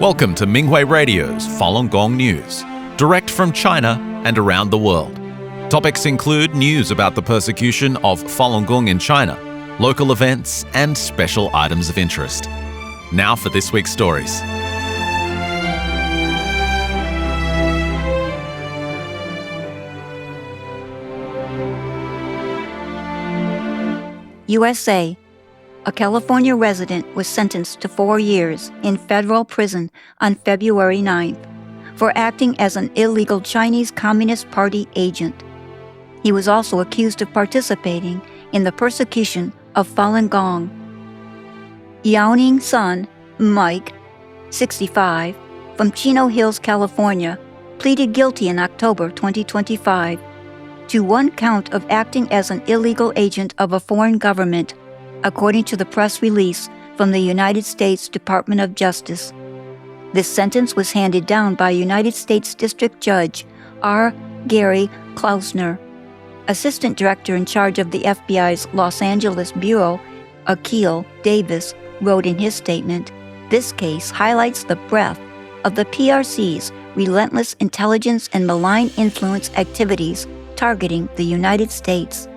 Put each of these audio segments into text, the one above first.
Welcome to Minghui Radio's Falun Gong News, direct from China and around the world. Topics include news about the persecution of Falun Gong in China, local events, and special items of interest. Now for this week's stories. USA. A California resident was sentenced to 4 years in federal prison on February 9th for acting as an illegal Chinese Communist Party agent. He was also accused of participating in the persecution of Falun Gong. Yaoning's son, Mike, 65, from Chino Hills, California, pleaded guilty in October 2025 to one count of acting as an illegal agent of a foreign government, according to the press release from the United States Department of Justice. This sentence was handed down by United States District Judge R. Gary Klausner. Assistant Director in charge of the FBI's Los Angeles Bureau, Akil Davis, wrote in his statement, "This case highlights the breadth of the PRC's relentless intelligence and malign influence activities targeting the United States."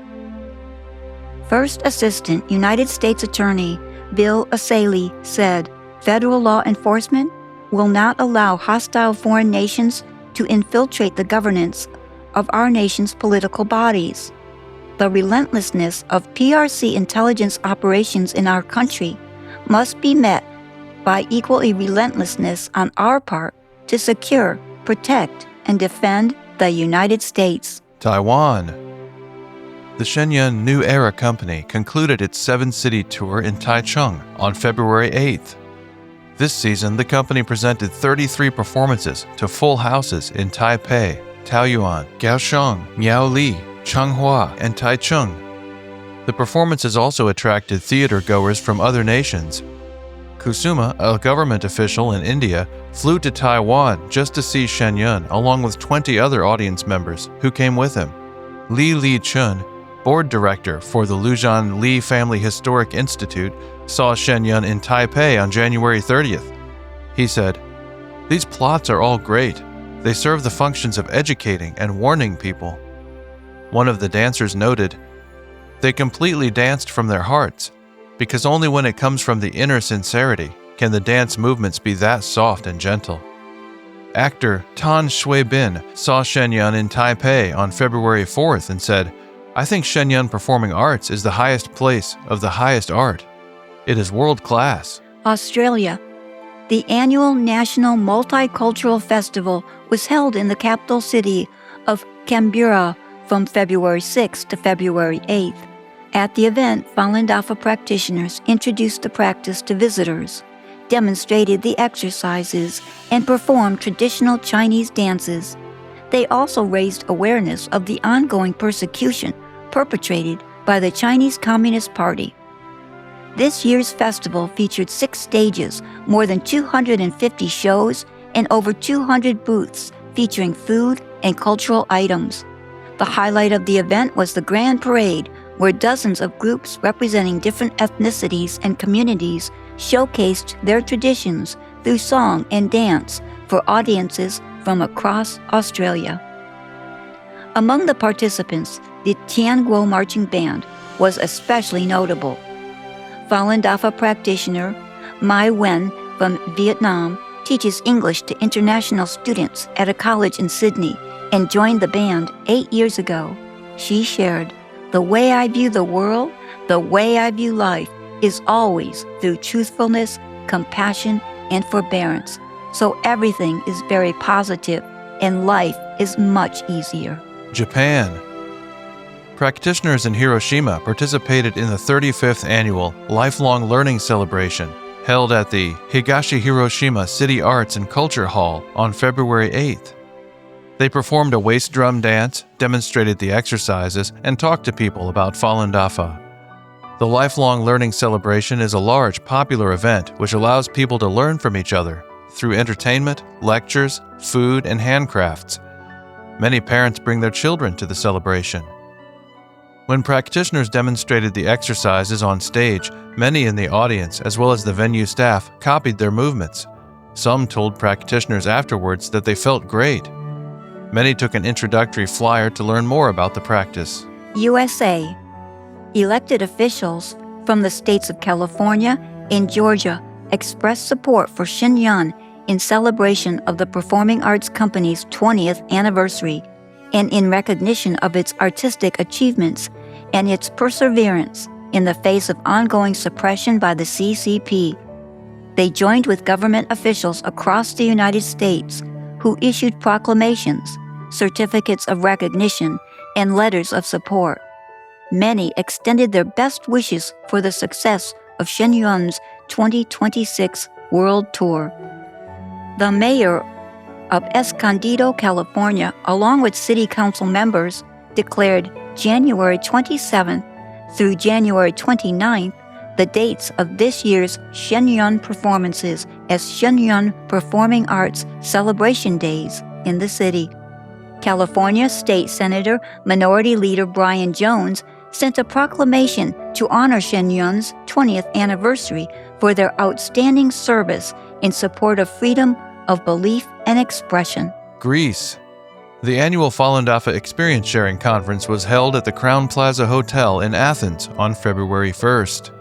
First Assistant United States Attorney Bill Asaley said, "Federal law enforcement will not allow hostile foreign nations to infiltrate the governance of our nation's political bodies. The relentlessness of PRC intelligence operations in our country must be met by equal relentlessness on our part to secure, protect, and defend the United States." Taiwan. The Shenyang New Era Company concluded its 7-city tour in Taichung on February 8th. This season, the company presented 33 performances to full houses in Taipei, Taoyuan, Kaohsiung, Miaoli, Changhua, and Taichung. The performances also attracted theater-goers from other nations. Kusuma, a government official in India, flew to Taiwan just to see Shenyang along with 20 other audience members who came with him. Li Chun, board director for the Lujian Li Family Historic Institute, saw Shenyang in Taipei on January 30th. He said, "These plots are all great. They serve the functions of educating and warning people." One of the dancers noted, "They completely danced from their hearts, because only when it comes from the inner sincerity can the dance movements be that soft and gentle." Actor Tan Shui-bin saw Shenyang in Taipei on February 4th and said, "I think Shenyang Performing Arts is the highest place of the highest art. It is world-class." Australia. The annual National Multicultural Festival was held in the capital city of Canberra from February 6th to February 8th. At the event, Falun Dafa practitioners introduced the practice to visitors, demonstrated the exercises, and performed traditional Chinese dances. They also raised awareness of the ongoing persecution perpetrated by the Chinese Communist Party. This year's festival featured 6 stages, more than 250 shows, and over 200 booths featuring food and cultural items. The highlight of the event was the Grand Parade, where dozens of groups representing different ethnicities and communities showcased their traditions through song and dance for audiences from across Australia. Among the participants, the Tianguo Marching Band was especially notable. Falun Dafa practitioner Mai Wen from Vietnam teaches English to international students at a college in Sydney and joined the band 8 years ago. She shared, "The way I view the world, the way I view life, is always through truthfulness, compassion, and forbearance. So everything is very positive, and life is much easier." Japan. Practitioners in Hiroshima participated in the 35th annual Lifelong Learning Celebration held at the Higashi Hiroshima City Arts and Culture Hall on February 8th. They performed a waist drum dance, demonstrated the exercises, and talked to people about Falun Dafa. The Lifelong Learning Celebration is a large, popular event which allows people to learn from each other through entertainment, lectures, food, and handcrafts. Many parents bring their children to the celebration. When practitioners demonstrated the exercises on stage, many in the audience, as well as the venue staff, copied their movements. Some told practitioners afterwards that they felt great. Many took an introductory flyer to learn more about the practice. USA. Elected officials from the states of California and Georgia expressed support for Shenyang in celebration of the Performing Arts Company's 20th anniversary and in recognition of its artistic achievements and its perseverance in the face of ongoing suppression by the CCP. They joined with government officials across the United States who issued proclamations, certificates of recognition, and letters of support. Many extended their best wishes for the success of Shenyang's 2026 World Tour. The mayor of Escondido, California, along with city council members, declared January 27th through January 29th the dates of this year's Shenyang performances as Shenyang Performing Arts Celebration Days in the city. California State Senator Minority Leader Brian Jones sent a proclamation to honor Shenyang's 20th anniversary for their outstanding service in support of freedom of belief and expression. Greece. The annual Falun Dafa Experience Sharing Conference was held at the Crown Plaza Hotel in Athens on February 1st.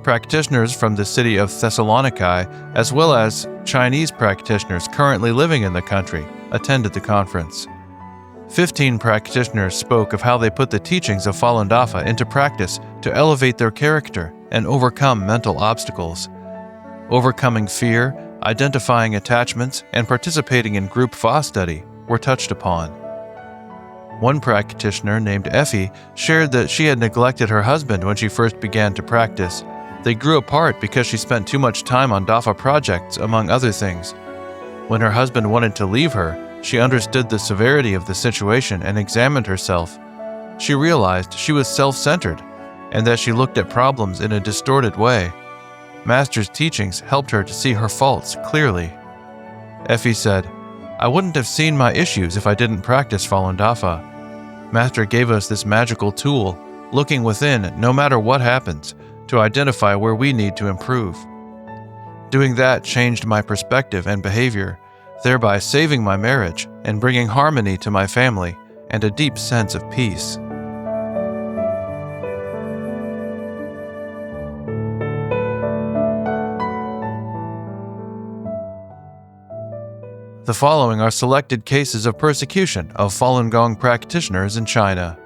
Practitioners from the city of Thessaloniki, as well as Chinese practitioners currently living in the country, attended the conference. 15 practitioners spoke of how they put the teachings of Falun Dafa into practice to elevate their character and overcome mental obstacles. Overcoming fear, identifying attachments, and participating in group Fa study were touched upon. One practitioner named Effie shared that she had neglected her husband when she first began to practice. They grew apart because she spent too much time on Dafa projects, among other things. When her husband wanted to leave her, she understood the severity of the situation and examined herself. She realized she was self-centered and that she looked at problems in a distorted way. Master's teachings helped her to see her faults clearly. Effie said, "I wouldn't have seen my issues if I didn't practice Falun Dafa. Master gave us this magical tool, looking within no matter what happens, to identify where we need to improve. Doing that changed my perspective and behavior, thereby saving my marriage and bringing harmony to my family and a deep sense of peace." The following are selected cases of persecution of Falun Gong practitioners in China.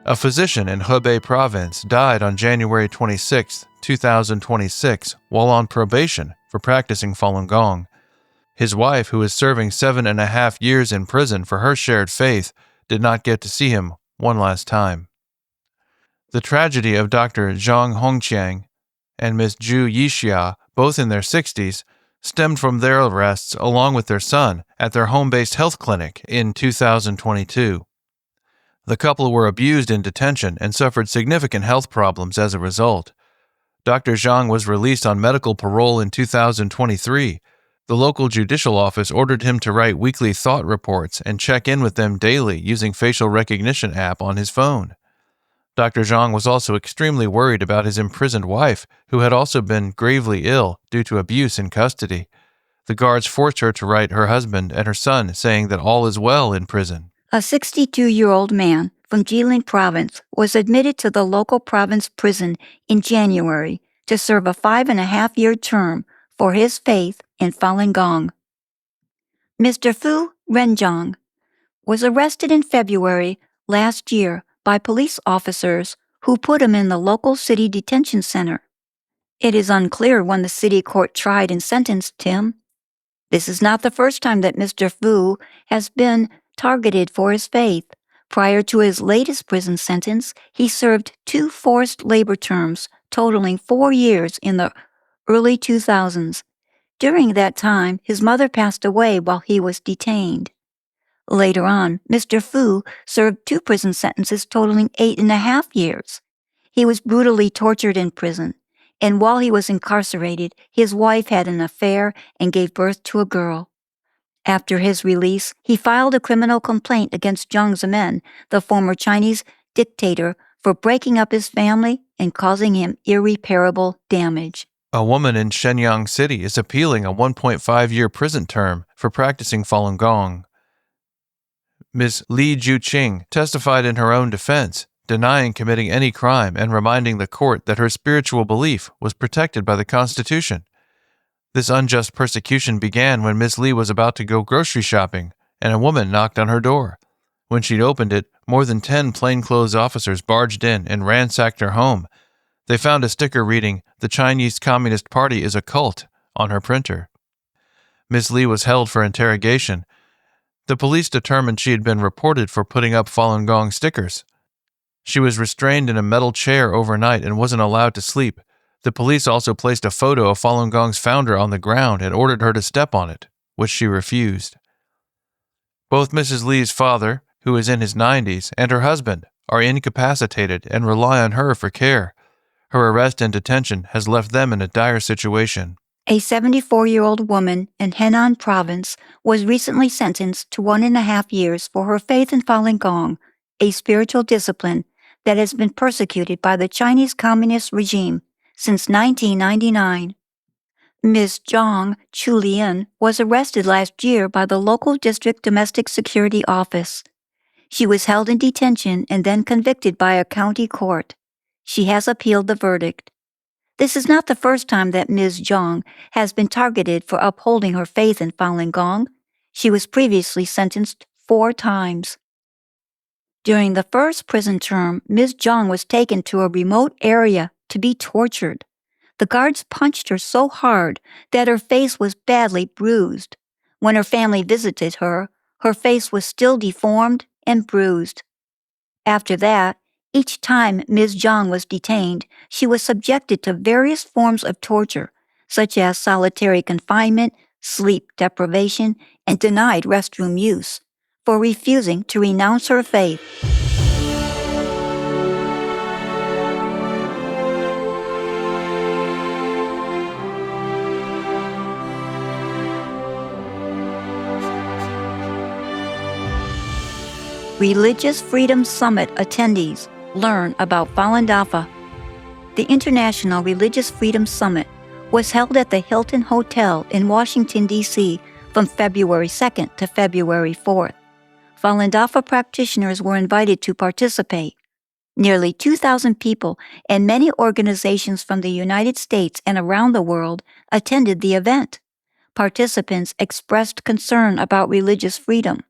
A physician in Hebei province died on January 26, 2026, while on probation for practicing Falun Gong. His wife, who is serving 7.5 years in prison for her shared faith, did not get to see him one last time. The tragedy of Dr. Zhang Hongqiang and Ms. Zhu Yixia, both in their 60s, stemmed from their arrests along with their son at their home-based health clinic in 2022. The couple were abused in detention and suffered significant health problems as a result. Dr. Zhang was released on medical parole in 2023. The local judicial office ordered him to write weekly thought reports and check in with them daily using facial recognition app on his phone. Dr. Zhang was also extremely worried about his imprisoned wife, who had also been gravely ill due to abuse in custody. The guards forced her to write her husband and her son, saying that all is well in prison. A 62-year-old man from Jilin province was admitted to the local province prison in January to serve a 5.5-year term for his faith in Falun Gong. Mr. Fu Renjiang was arrested in February last year by police officers who put him in the local city detention center. It is unclear when the city court tried and sentenced him. This is not the first time that Mr. Fu has been targeted for his faith. Prior to his latest prison sentence, he served 2 forced labor terms totaling 4 years in the early 2000s. During that time, his mother passed away while he was detained. Later on, Mr. Fu served 2 prison sentences totaling 8.5 years. He was brutally tortured in prison, and while he was incarcerated, his wife had an affair and gave birth to a girl. After his release, he filed a criminal complaint against Jiang Zemin, the former Chinese dictator, for breaking up his family and causing him irreparable damage. A woman in Shenyang City is appealing a 1.5-year prison term for practicing Falun Gong. Ms. Li Juqing testified in her own defense, denying committing any crime and reminding the court that her spiritual belief was protected by the Constitution. This unjust persecution began when Ms. Li was about to go grocery shopping, and a woman knocked on her door. When she'd opened it, more than 10 plainclothes officers barged in and ransacked her home. They found a sticker reading, "The Chinese Communist Party is a cult," on her printer. Ms. Li was held for interrogation. The police determined she had been reported for putting up Falun Gong stickers. She was restrained in a metal chair overnight and wasn't allowed to sleep. The police also placed a photo of Falun Gong's founder on the ground and ordered her to step on it, which she refused. Both Mrs. Li's father, who is in his 90s, and her husband are incapacitated and rely on her for care. Her arrest and detention has left them in a dire situation. A 74-year-old woman in Henan province was recently sentenced to 1.5 years for her faith in Falun Gong, a spiritual discipline that has been persecuted by the Chinese Communist regime since 1999. Ms. Zhang Chulian was arrested last year by the local district domestic security office. She was held in detention and then convicted by a county court. She has appealed the verdict. This is not the first time that Ms. Zhang has been targeted for upholding her faith in Falun Gong. She was previously sentenced 4 times. During the first prison term, Ms. Zhang was taken to a remote area to be tortured. The guards punched her so hard that her face was badly bruised. When her family visited her, her face was still deformed and bruised. After that, each time Ms. Zhang was detained, she was subjected to various forms of torture, such as solitary confinement, sleep deprivation, and denied restroom use, for refusing to renounce her faith. Religious Freedom Summit attendees learn about Falun Dafa. The International Religious Freedom Summit was held at the Hilton Hotel in Washington, D.C. from February 2nd to February 4th. Falun Dafa practitioners were invited to participate. Nearly 2,000 people and many organizations from the United States and around the world attended the event. Participants expressed concern about religious freedom.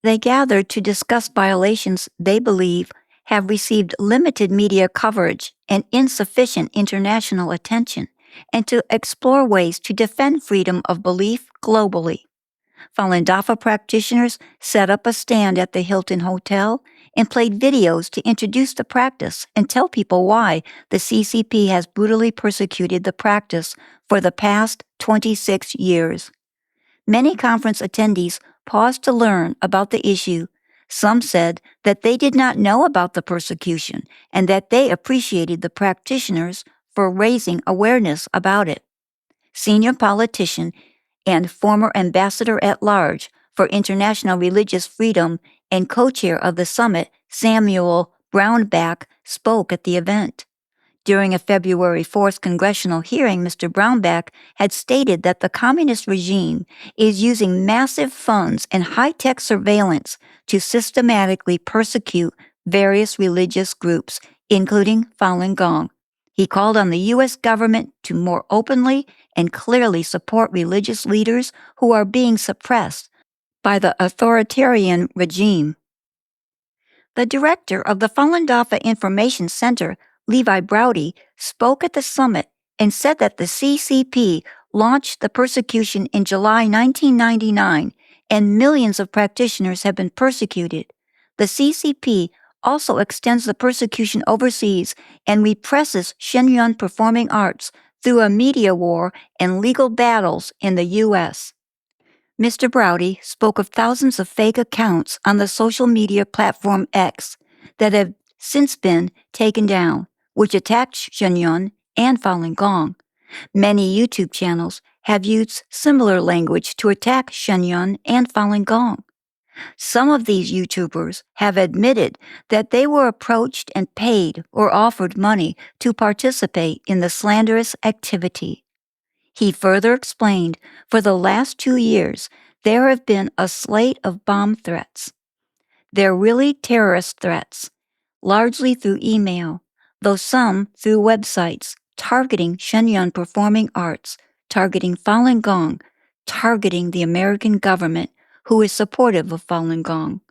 They gathered to discuss violations they believe have received limited media coverage and insufficient international attention, and to explore ways to defend freedom of belief globally. Falun Dafa practitioners set up a stand at the Hilton Hotel and played videos to introduce the practice and tell people why the CCP has brutally persecuted the practice for the past 26 years. Many conference attendees paused to learn about the issue. Some said that they did not know about the persecution and that they appreciated the practitioners for raising awareness about it. Senior politician and former ambassador-at-large for international religious freedom and co-chair of the summit, Samuel Brownback, spoke at the event. During a February 4th congressional hearing, Mr. Brownback had stated that the communist regime is using massive funds and high-tech surveillance to systematically persecute various religious groups, including Falun Gong. He called on the U.S. government to more openly and clearly support religious leaders who are being suppressed by the authoritarian regime. The director of the Falun Dafa Information Center, Levi Browdy, spoke at the summit and said that the CCP launched the persecution in July 1999, and millions of practitioners have been persecuted. The CCP also extends the persecution overseas and represses Shenyang performing arts through a media war and legal battles in the U.S. Mr. Browdy spoke of thousands of fake accounts on the social media platform X that have since been taken down, which attacked Shenyang and Falun Gong. Many YouTube channels have used similar language to attack Shenyang and Falun Gong. Some of these YouTubers have admitted that they were approached and paid or offered money to participate in the slanderous activity. He further explained, for the last 2 years, there have been a slate of bomb threats. They're really terrorist threats, largely through email, though some through websites, targeting Shenyang Performing Arts, targeting Falun Gong, targeting the American government, who is supportive of Falun Gong.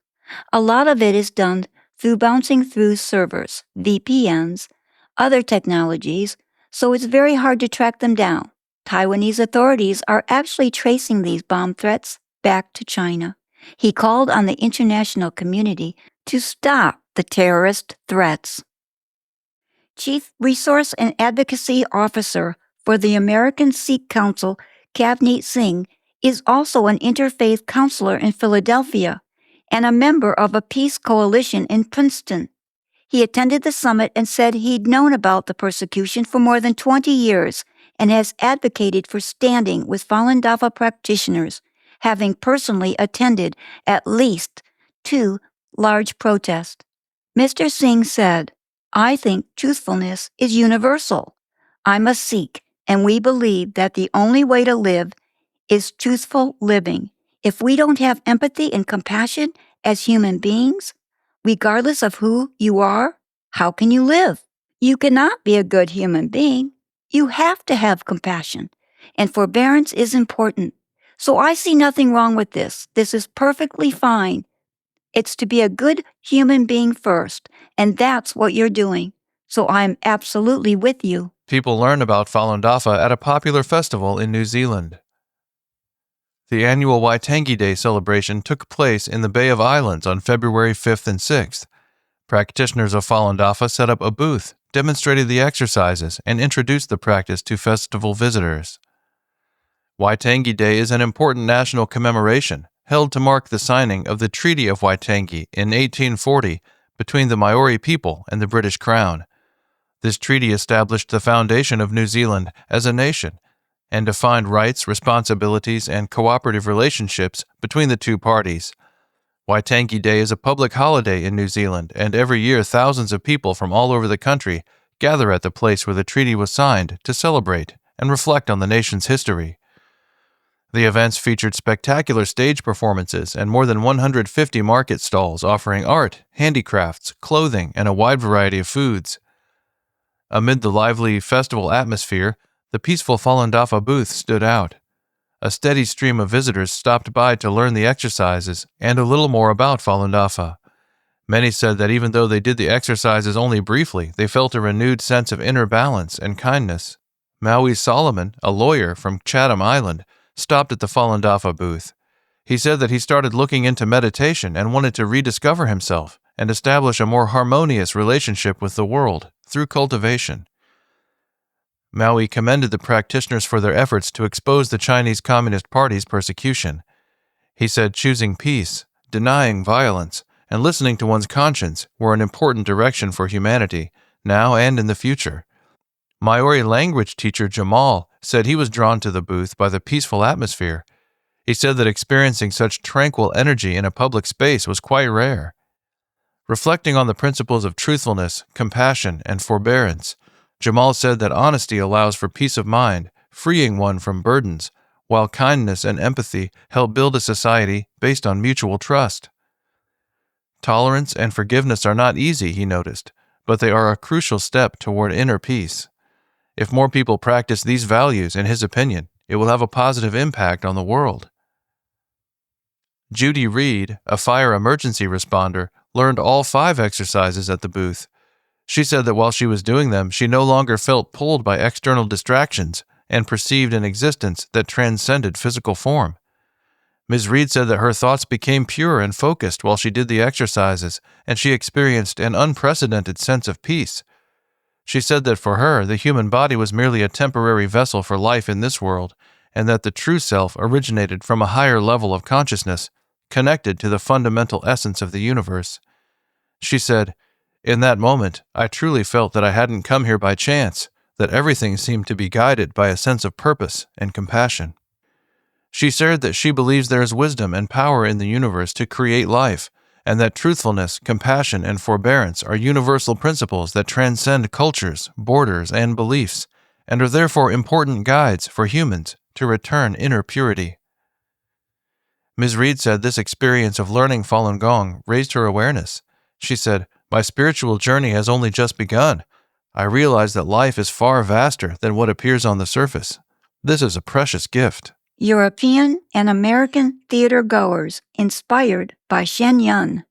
A lot of it is done through bouncing through servers, VPNs, other technologies, so it's very hard to track them down. Taiwanese authorities are actually tracing these bomb threats back to China. He called on the international community to stop the terrorist threats. Chief Resource and Advocacy Officer for the American Sikh Council, Kavneet Singh, is also an interfaith counselor in Philadelphia and a member of a peace coalition in Princeton. He attended the summit and said he'd known about the persecution for more than 20 years and has advocated for standing with Falun Dafa practitioners, having personally attended at least 2 large protests. Mr. Singh said, "I think truthfulness is universal. I'm a Sikh, and we believe that the only way to live is truthful living. If we don't have empathy and compassion as human beings, regardless of who you are, how can you live? You cannot be a good human being. You have to have compassion, and forbearance is important. So I see nothing wrong with this. This is perfectly fine. It's to be a good human being first, and that's what you're doing. So I'm absolutely with you." People learn about Falun Dafa at a popular festival in New Zealand. The annual Waitangi Day celebration took place in the Bay of Islands on February 5th and 6th. Practitioners of Falun Dafa set up a booth, demonstrated the exercises, and introduced the practice to festival visitors. Waitangi Day is an important national commemoration held to mark the signing of the Treaty of Waitangi in 1840 between the Maori people and the British Crown. This treaty established the foundation of New Zealand as a nation and defined rights, responsibilities, and cooperative relationships between the two parties. Waitangi Day is a public holiday in New Zealand, and every year thousands of people from all over the country gather at the place where the treaty was signed to celebrate and reflect on the nation's history. The events featured spectacular stage performances and more than 150 market stalls offering art, handicrafts, clothing, and a wide variety of foods. Amid the lively festival atmosphere, the peaceful Falun Dafa booth stood out. A steady stream of visitors stopped by to learn the exercises and a little more about Falun Dafa. Many said that even though they did the exercises only briefly, they felt a renewed sense of inner balance and kindness. Maui Solomon, a lawyer from Chatham Island, stopped at the Falun Dafa booth. He said that he started looking into meditation and wanted to rediscover himself and establish a more harmonious relationship with the world through cultivation. Maui commended the practitioners for their efforts to expose the Chinese Communist Party's persecution. He said choosing peace, denying violence, and listening to one's conscience were an important direction for humanity, now and in the future. Maori language teacher Jamal said he was drawn to the booth by the peaceful atmosphere. He said that experiencing such tranquil energy in a public space was quite rare. Reflecting on the principles of truthfulness, compassion, and forbearance, Jamal said that honesty allows for peace of mind, freeing one from burdens, while kindness and empathy help build a society based on mutual trust. Tolerance and forgiveness are not easy, he noticed, but they are a crucial step toward inner peace. If more people practice these values, in his opinion, it will have a positive impact on the world. Judy Reed, a fire emergency responder, learned all 5 exercises at the booth. She said that while she was doing them, she no longer felt pulled by external distractions and perceived an existence that transcended physical form. Ms. Reed said that her thoughts became pure and focused while she did the exercises, and she experienced an unprecedented sense of peace. She said that for her, the human body was merely a temporary vessel for life in this world, and that the true self originated from a higher level of consciousness, connected to the fundamental essence of the universe. She said, "In that moment, I truly felt that I hadn't come here by chance, that everything seemed to be guided by a sense of purpose and compassion." She shared that she believes there is wisdom and power in the universe to create life, and that truthfulness, compassion, and forbearance are universal principles that transcend cultures, borders, and beliefs, and are therefore important guides for humans to return inner purity. Ms. Reed said this experience of learning Falun Gong raised her awareness. She said, "My spiritual journey has only just begun. I realize that life is far vaster than what appears on the surface. This is a precious gift." European and American theater goers inspired by Shen Yun.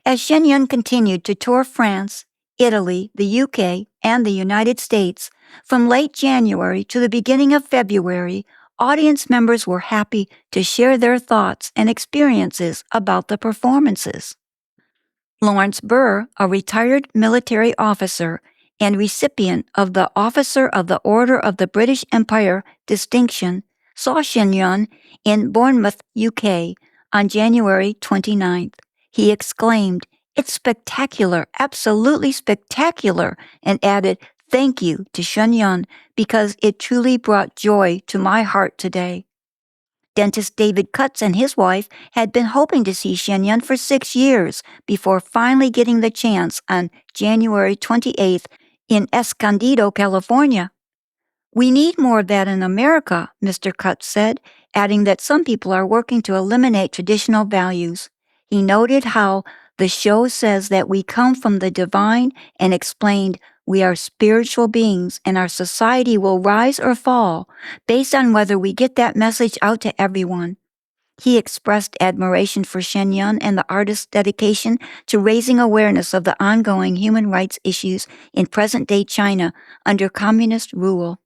As Shen Yun continued to tour France, Italy, the UK, and the United States, from late January to the beginning of February, audience members were happy to share their thoughts and experiences about the performances. Lawrence Burr, a retired military officer and recipient of the Officer of the Order of the British Empire distinction, saw Shen Yun in Bournemouth, UK, on January 29th. He exclaimed, "It's spectacular, absolutely spectacular," and added, "Thank you" to Shen Yun because it truly brought joy to my heart today. Dentist David Cutts and his wife had been hoping to see Shen Yun for 6 years before finally getting the chance on January 28th in Escondido, California. "We need more of that in America," Mr. Cutts said, adding that some people are working to eliminate traditional values. He noted how the show says that we come from the divine and explained we are spiritual beings and our society will rise or fall based on whether we get that message out to everyone. He expressed admiration for Shen Yun and the artist's dedication to raising awareness of the ongoing human rights issues in present-day China under communist rule.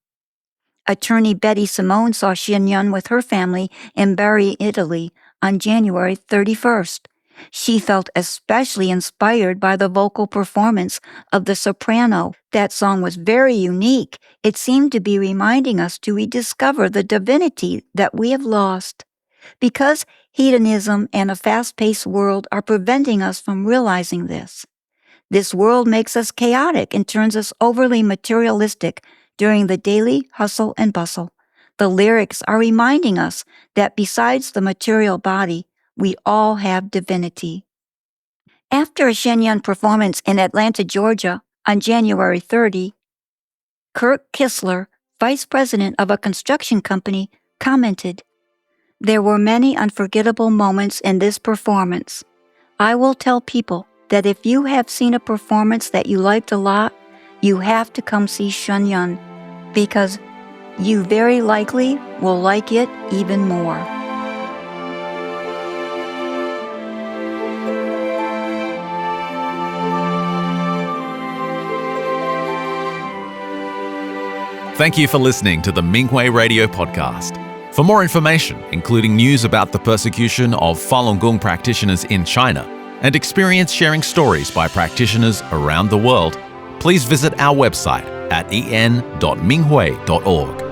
Attorney Betty Simone saw Shen Yun with her family in Bari, Italy, on January 31st. She felt especially inspired by the vocal performance of the soprano. That song was very unique. It seemed to be reminding us to rediscover the divinity that we have lost. Because hedonism and a fast-paced world are preventing us from realizing this. This world makes us chaotic and turns us overly materialistic during the daily hustle and bustle. The lyrics are reminding us that besides the material body, we all have divinity. After a Shen Yun performance in Atlanta, Georgia, on January 30, Kirk Kissler, vice president of a construction company, commented, "There were many unforgettable moments in this performance. I will tell people that if you have seen a performance that you liked a lot, you have to come see Shen Yun, because you very likely will like it even more." Thank you for listening to the Minghui Radio Podcast. For more information, including news about the persecution of Falun Gong practitioners in China and experience sharing stories by practitioners around the world, please visit our website at en.minghui.org.